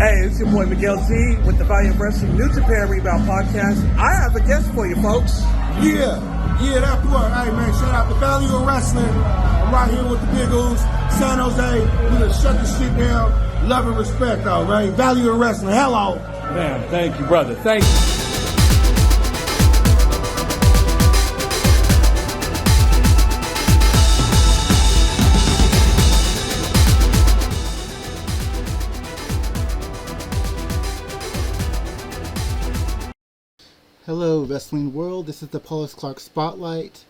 Hey, it's your boy Miguel G with the Value of Wrestling New Japan Rebound Podcast. I have a guest for you, folks. Yeah, that boy. Hey, man, shout out to Value of Wrestling. I'm right here with the Big O's, San Jose. We gonna shut this shit down. Love and respect, all right? Value of Wrestling. Hello. Man, thank you, brother. Thank you. Hello, Wrestling World. This is the Paulus Clarke Spotlight.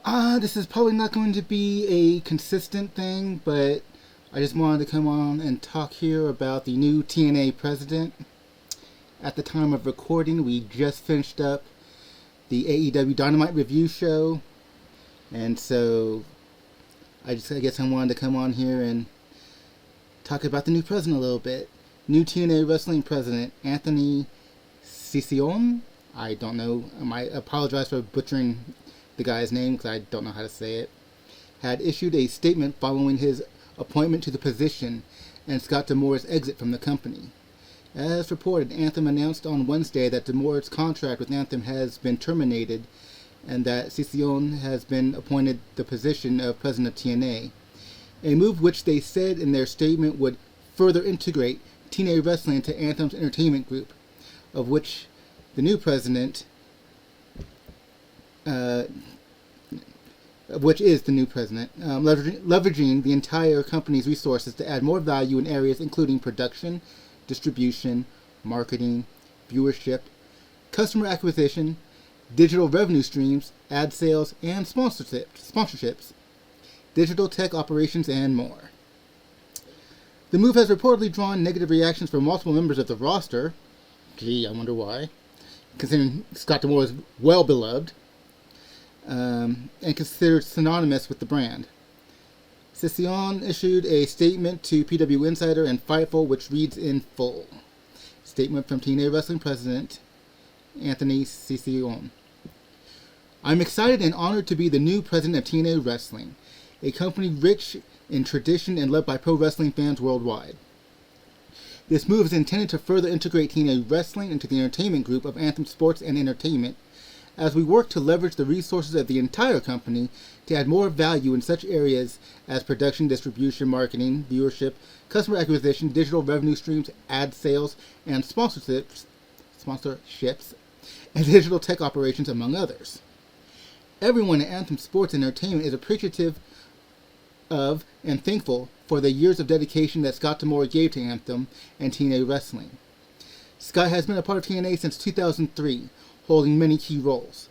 This is probably not going to be a consistent thing, but I just wanted to come on and talk here about the new TNA president. At the time of recording, we just finished up the AEW Dynamite review show, and so I guess I wanted to come on here and talk about the new president a little bit. New TNA Wrestling president, Anthony Cicion. I don't know. I apologize for butchering the guy's name because I don't know how to say it. Had issued a statement following his appointment to the position and Scott D'Amore's exit from the company. As reported, Anthem announced on Wednesday that D'Amore's contract with Anthem has been terminated and that Cicion has been appointed the position of president of TNA. A move which they said in their statement would further integrate TNA Wrestling into Anthem's entertainment group, of which the new president, which is the new president, leveraging the entire company's resources to add more value in areas including production, distribution, marketing, viewership, customer acquisition, digital revenue streams, ad sales, and sponsorships, digital tech operations, and more. The move has reportedly drawn negative reactions from multiple members of the roster. Gee, I wonder why. Considering Scott D'Amore is well beloved and considered synonymous with the brand. Cicion issued a statement to PW Insider and Fightful, which reads in full. Statement from TNA Wrestling President Anthony Cicion. I'm excited and honored to be the new president of TNA Wrestling, a company rich in tradition and loved by pro wrestling fans worldwide. This move is intended to further integrate TNA Wrestling into the entertainment group of Anthem Sports and Entertainment, as we work to leverage the resources of the entire company to add more value in such areas as production, distribution, marketing, viewership, customer acquisition, digital revenue streams, ad sales, and sponsorships, and digital tech operations, among others. Everyone at Anthem Sports and Entertainment is appreciative of and thankful for the years of dedication that Scott D'Amore gave to Anthem and TNA Wrestling. Scott has been a part of TNA since 2003, holding many key roles.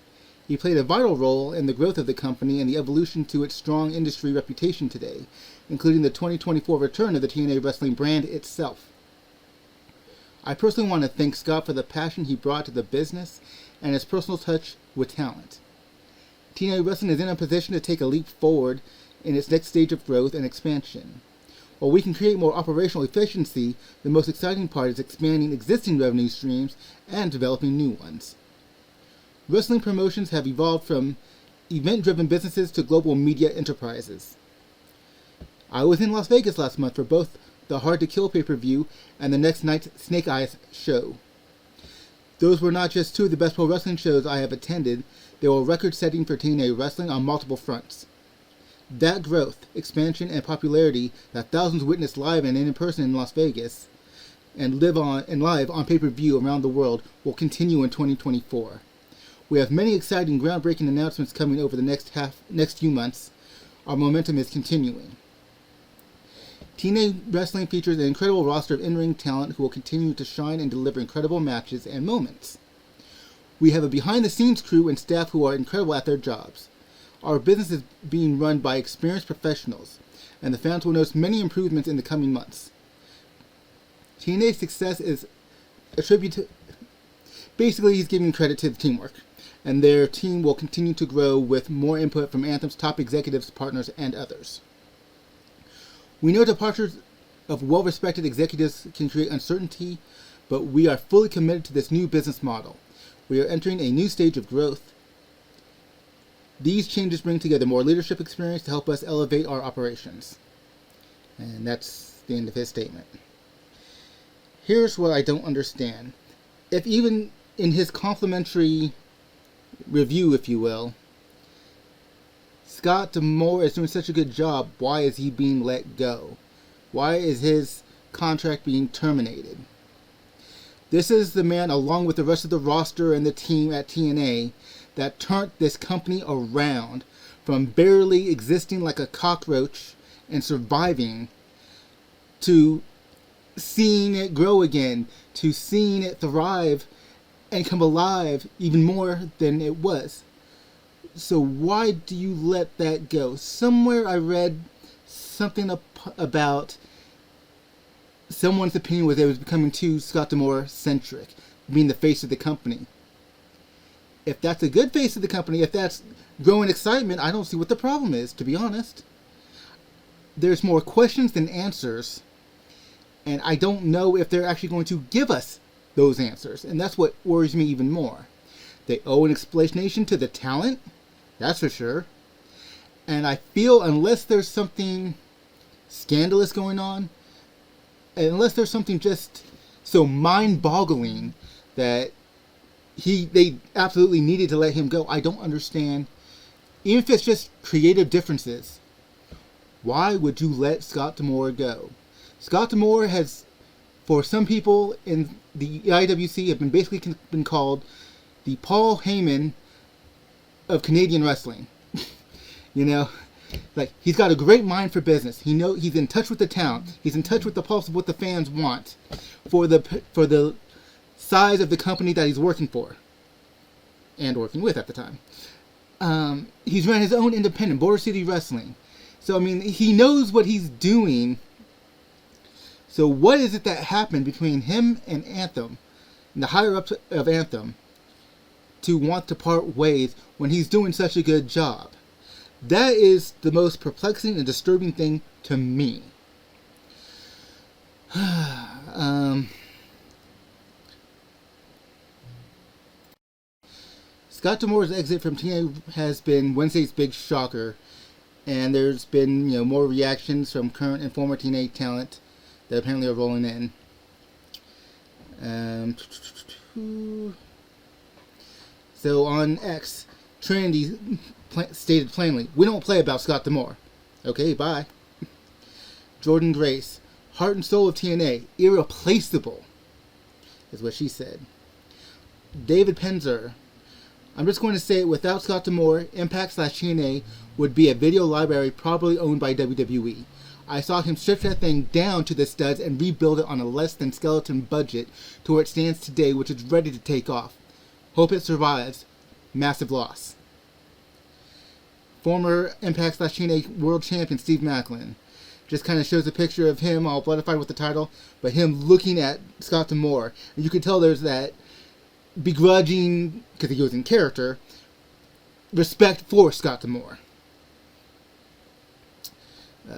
He played a vital role in the growth of the company and the evolution to its strong industry reputation today, including the 2024 return of the TNA Wrestling brand itself. I personally want to thank Scott for the passion he brought to the business and his personal touch with talent. TNA Wrestling is in a position to take a leap forward in its next stage of growth and expansion. While we can create more operational efficiency, the most exciting part is expanding existing revenue streams and developing new ones. Wrestling promotions have evolved from event-driven businesses to global media enterprises. I was in Las Vegas last month for both the Hard to Kill pay-per-view and the next night's Snake Eyes show. Those were not just two of the best pro wrestling shows I have attended, they were record-setting for TNA Wrestling on multiple fronts. That growth, expansion, and popularity that thousands witnessed live and in person in Las Vegas and live on pay-per-view around the world will continue in 2024. We have many exciting groundbreaking announcements coming over the next few months. Our momentum is continuing. TNA Wrestling features an incredible roster of in-ring talent who will continue to shine and deliver incredible matches and moments. We have a behind-the-scenes crew and staff who are incredible at their jobs. Our business is being run by experienced professionals, and the fans will notice many improvements in the coming months. TNA's success is attributed basically he's giving credit to the teamwork, and their team will continue to grow with more input from Anthem's top executives, partners, and others. We know departures of well-respected executives can create uncertainty, but we are fully committed to this new business model. We are entering a new stage of growth. These changes bring together more leadership experience to help us elevate our operations. And that's the end of his statement. Here's what I don't understand. If even in his complimentary review, if you will, Scott D'Amore is doing such a good job, why is he being let go? Why is his contract being terminated? This is the man, along with the rest of the roster and the team at TNA, that turned this company around from barely existing like a cockroach and surviving to seeing it grow again, to seeing it thrive and come alive even more than it was. So why do you let that go? Somewhere I read something about someone's opinion was it was becoming too Scott D'Amore centric, being the face of the company. If that's a good face of the company, if that's growing excitement, I don't see what the problem is, to be honest. There's more questions than answers, and I don't know if they're actually going to give us those answers, and that's what worries me even more. They owe an explanation to the talent, that's for sure, and I feel unless there's something scandalous going on, unless there's something just so mind-boggling that they absolutely needed to let him go, I don't understand. Even if it's just creative differences, why would you let Scott D'Amore go? Scott D'Amore has, for some people in the IWC, have been basically been called the Paul Heyman of Canadian wrestling. You know, like, he's got a great mind for business. He's in touch with the talent. He's in touch with the pulse of what the fans want for the size of the company that he's working for and working with at the time. He's ran his own independent, Border City Wrestling. So, I mean, he knows what he's doing. So what is it that happened between him and Anthem, and the higher-ups of Anthem, to want to part ways when he's doing such a good job? That is the most perplexing and disturbing thing to me. Scott D'Amore's exit from TNA has been Wednesday's big shocker, and there's been more reactions from current and former TNA talent that apparently are rolling in. So on X, Trinity stated plainly, "We don't play about Scott D'Amore." Okay, bye. Jordan Grace, "Heart and soul of TNA, irreplaceable," is what she said. David Penzer, "I'm just going to say it, without Scott D'Amore, Impact/TNA would be a video library probably owned by WWE. I saw him strip that thing down to the studs and rebuild it on a less than skeleton budget to where it stands today, which is ready to take off. Hope it survives. Massive loss." Former Impact/TNA World Champion Steve Macklin just kind of shows a picture of him all bloodified with the title, but him looking at Scott D'Amore. And you can tell there's that begrudging, because he goes in character, respect for Scott D'Amore.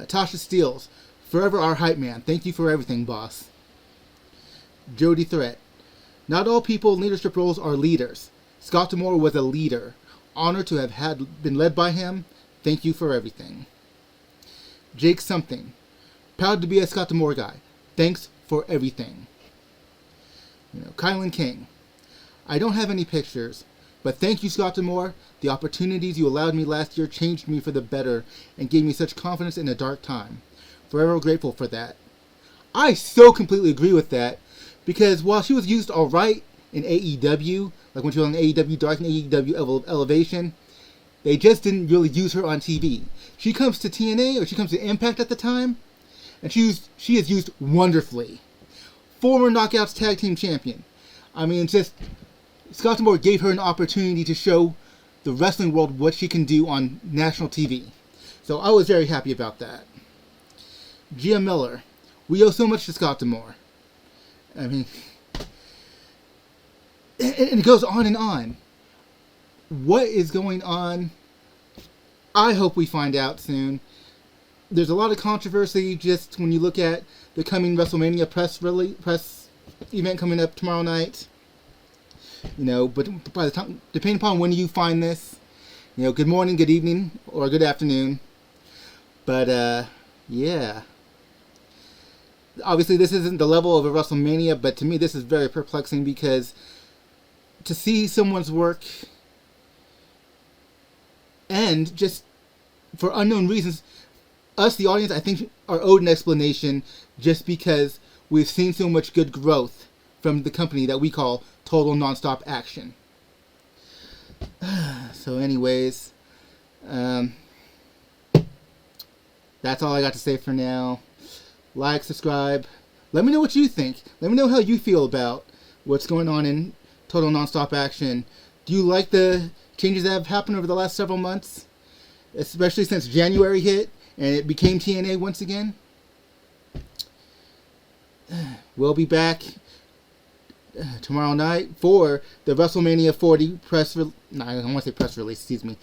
Tasha Steeles, "Forever our hype man. Thank you for everything, boss." Jody Threat, "Not all people in leadership roles are leaders. Scott D'Amore was a leader. Honored to have been led by him. Thank you for everything." Jake Something, "Proud to be a Scott D'Amore guy. Thanks for everything." Kylan King, "I don't have any pictures, but thank you, Scott D'Amore. The opportunities you allowed me last year changed me for the better and gave me such confidence in a dark time. Forever grateful for that." I so completely agree with that, because while she was used alright in AEW, like when she was on AEW Dark and AEW Elevation, they just didn't really use her on TV. She comes to TNA, or she comes to Impact at the time, and she is used wonderfully. Former Knockouts Tag Team Champion. I mean, just Scott D'Amore gave her an opportunity to show the wrestling world what she can do on national TV. So I was very happy about that. Gia Miller, "We owe so much to Scott D'Amore." I mean, and it goes on and on. What is going on? I hope we find out soon. There's a lot of controversy just when you look at the coming WrestleMania press event coming up tomorrow night. But by the time, depending upon when you find this, good morning, good evening, or good afternoon. But yeah, obviously this isn't the level of a WrestleMania, but to me this is very perplexing because to see someone's work and just for unknown reasons, us, the audience, I think are owed an explanation just because we've seen so much good growth from the company that we call Total Nonstop Action. So anyways, that's all I got to say for now. Like, subscribe. Let me know what you think. Let me know how you feel about what's going on in Total Nonstop Action. Do you like the changes that have happened over the last several months? Especially since January hit and it became TNA once again? We'll be back tomorrow night for the WrestleMania 40 press I don't want to say press release, excuse me.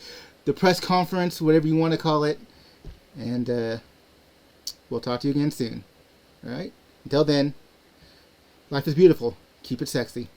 The press conference, whatever you want to call it. And we'll talk to you again soon. Alright? Until then, life is beautiful. Keep it sexy.